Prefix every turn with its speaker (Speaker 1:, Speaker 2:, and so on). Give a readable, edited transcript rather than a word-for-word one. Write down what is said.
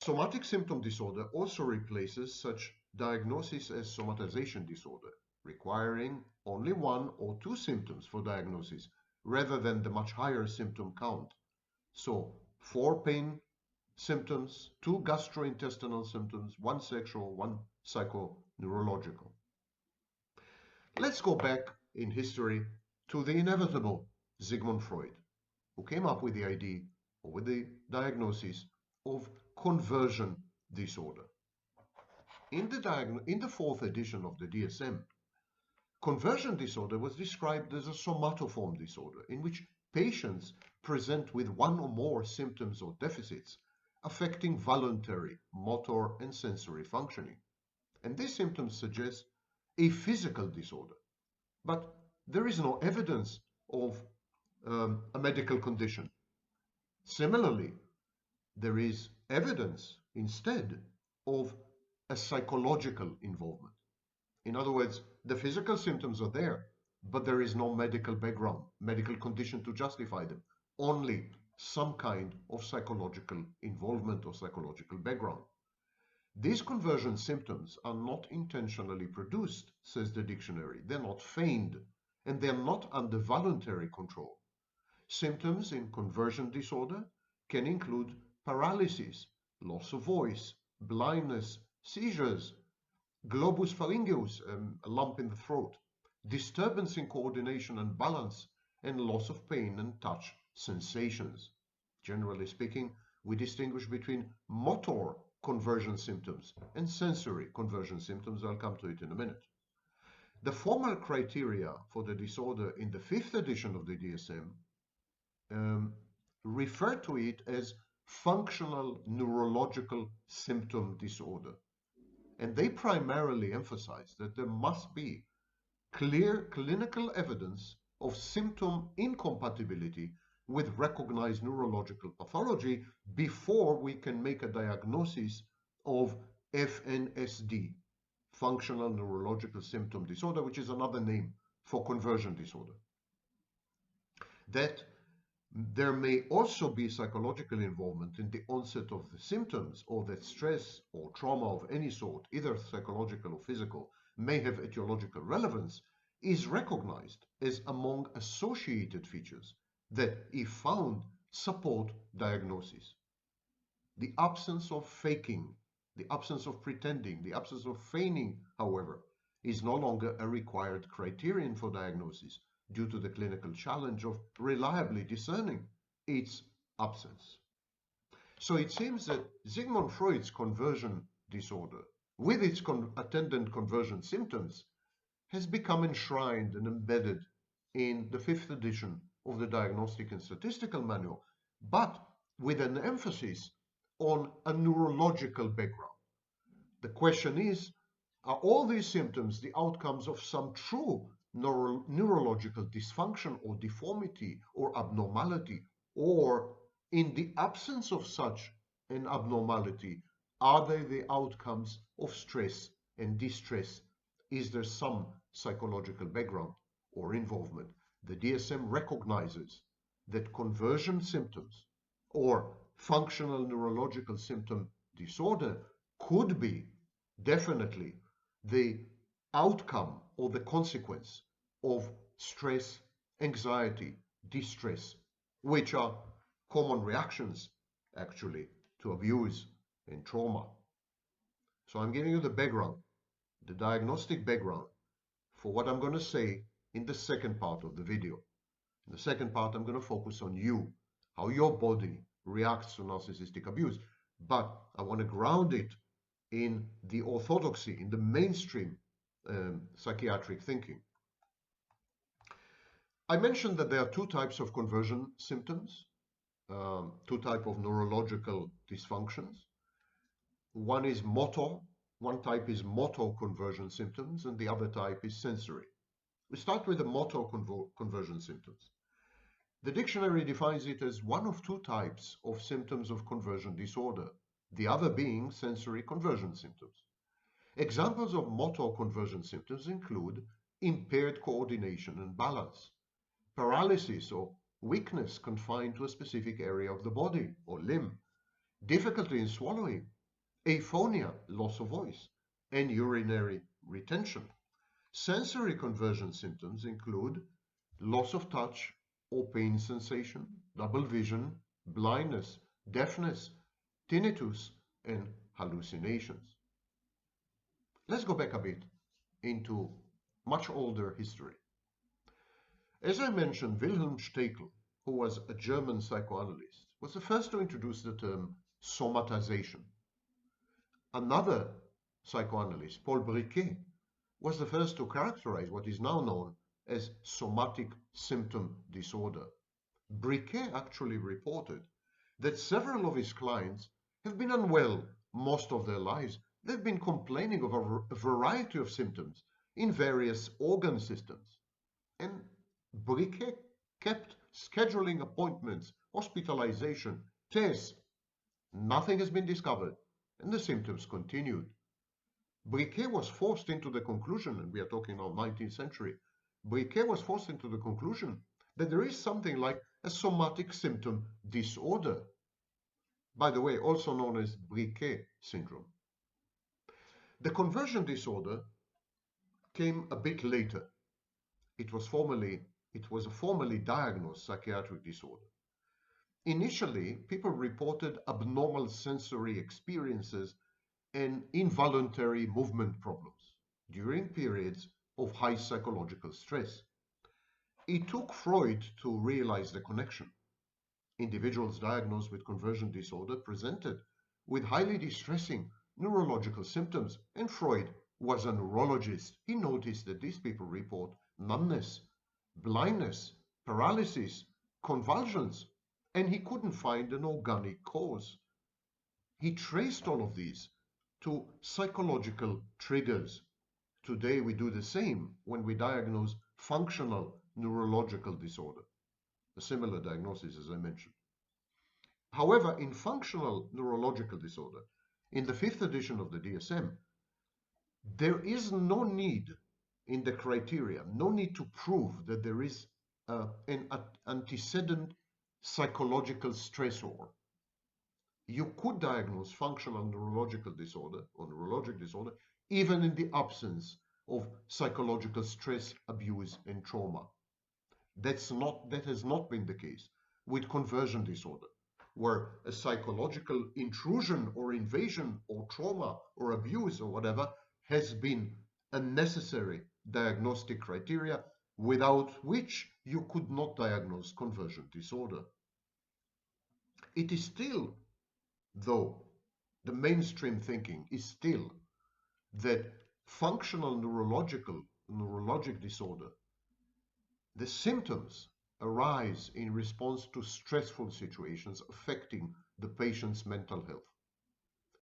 Speaker 1: Somatic symptom disorder also replaces such diagnosis as somatization disorder, requiring only one or two symptoms for diagnosis rather than the much higher symptom count. So, 4 pain symptoms, 2 gastrointestinal symptoms, 1 sexual, 1 psychoneurological. Let's go back in history to the inevitable Sigmund Freud, who came up with the idea, or with the diagnosis, of conversion disorder. In the fourth edition of the DSM, conversion disorder was described as a somatoform disorder in which patients present with one or more symptoms or deficits affecting voluntary, motor, and sensory functioning. And these symptoms suggest a physical disorder, but there is no evidence of a medical condition. Similarly, there is evidence instead of a psychological involvement. In other words, the physical symptoms are there, but there is no medical background, medical condition to justify them, only some kind of psychological involvement or psychological background. These conversion symptoms are not intentionally produced, says the dictionary. They're not feigned, and they're not under voluntary control. Symptoms in conversion disorder can include paralysis, loss of voice, blindness, seizures, globus pharyngeus, a lump in the throat, disturbance in coordination and balance, and loss of pain and touch sensations. Generally speaking, we distinguish between motor conversion symptoms and sensory conversion symptoms. I'll come to it in a minute. The formal criteria for the disorder in the fifth edition of the DSM refer to it as functional neurological symptom disorder. And they primarily emphasize that there must be clear clinical evidence of symptom incompatibility with recognized neurological pathology before we can make a diagnosis of FNSD, functional neurological symptom disorder, which is another name for conversion disorder. That there may also be psychological involvement in the onset of the symptoms, or that stress or trauma of any sort, either psychological or physical, may have etiological relevance, is recognized as among associated features that, if found, support diagnosis. The absence of faking, the absence of pretending, the absence of feigning, however, is no longer a required criterion for diagnosis due to the clinical challenge of reliably discerning its absence. So it seems that Sigmund Freud's conversion disorder, with its attendant conversion symptoms, has become enshrined and embedded in the fifth edition of the Diagnostic and Statistical Manual, but with an emphasis on a neurological background. The question is, are all these symptoms the outcomes of some true neurological dysfunction or deformity or abnormality, or in the absence of such an abnormality, are they the outcomes of stress and distress? Is there some psychological background or involvement? The DSM recognizes that conversion symptoms or functional neurological symptom disorder could be definitely the outcome or the consequence of stress, anxiety, distress, which are common reactions actually to abuse and trauma. So I'm giving you the background, the diagnostic background for what I'm going to say in the second part of the video. In the second part, I'm going to focus on you, how your body reacts to narcissistic abuse. But I want to ground it in the orthodoxy, in the mainstream psychiatric thinking. I mentioned that there are two types of conversion symptoms, two types of neurological dysfunctions. One is motor, one type is motor conversion symptoms, and the other type is sensory. We start with the motor conversion symptoms. The dictionary defines it as one of two types of symptoms of conversion disorder, the other being sensory conversion symptoms. Examples of motor conversion symptoms include impaired coordination and balance, paralysis or weakness confined to a specific area of the body or limb, difficulty in swallowing, aphonia, loss of voice, and urinary retention. Sensory conversion symptoms include loss of touch or pain sensation, double vision, blindness, deafness, tinnitus, and hallucinations. Let's go back a bit into much older history. As I mentioned, Wilhelm Stekel, who was a German psychoanalyst, was the first to introduce the term somatization. Another psychoanalyst, Paul Briquet, was the first to characterize what is now known as somatic symptom disorder. Briquet actually reported that several of his clients have been unwell most of their lives. They've been complaining of a variety of symptoms in various organ systems. And Briquet kept scheduling appointments, hospitalization, tests. Nothing has been discovered, and the symptoms continued. Briquet was forced into the conclusion, and we are talking now 19th century, Briquet was forced into the conclusion that there is something like a somatic symptom disorder, by the way, also known as Briquet syndrome. The conversion disorder came a bit later. It was a formally diagnosed psychiatric disorder. Initially, people reported abnormal sensory experiences and involuntary movement problems during periods of high psychological stress. It took Freud to realize the connection. Individuals diagnosed with conversion disorder presented with highly distressing neurological symptoms, and Freud was a neurologist. He noticed that these people report numbness, blindness, paralysis, convulsions, and he couldn't find an organic cause. He traced all of these to psychological triggers. Today we do the same when we diagnose functional neurological disorder, a similar diagnosis as I mentioned. However, in functional neurological disorder, in the 5th edition of the DSM, there is no need in the criteria, no need to prove that there is an antecedent psychological stressor. You could diagnose functional neurological disorder or neurologic disorder even in the absence of psychological stress, abuse, and trauma. That has not been the case with conversion disorder, where a psychological intrusion or invasion or trauma or abuse or whatever has been a necessary diagnostic criteria without which you could not diagnose conversion disorder. It is still, though, the mainstream thinking is still that functional neurologic disorder, the symptoms arise in response to stressful situations affecting the patient's mental health.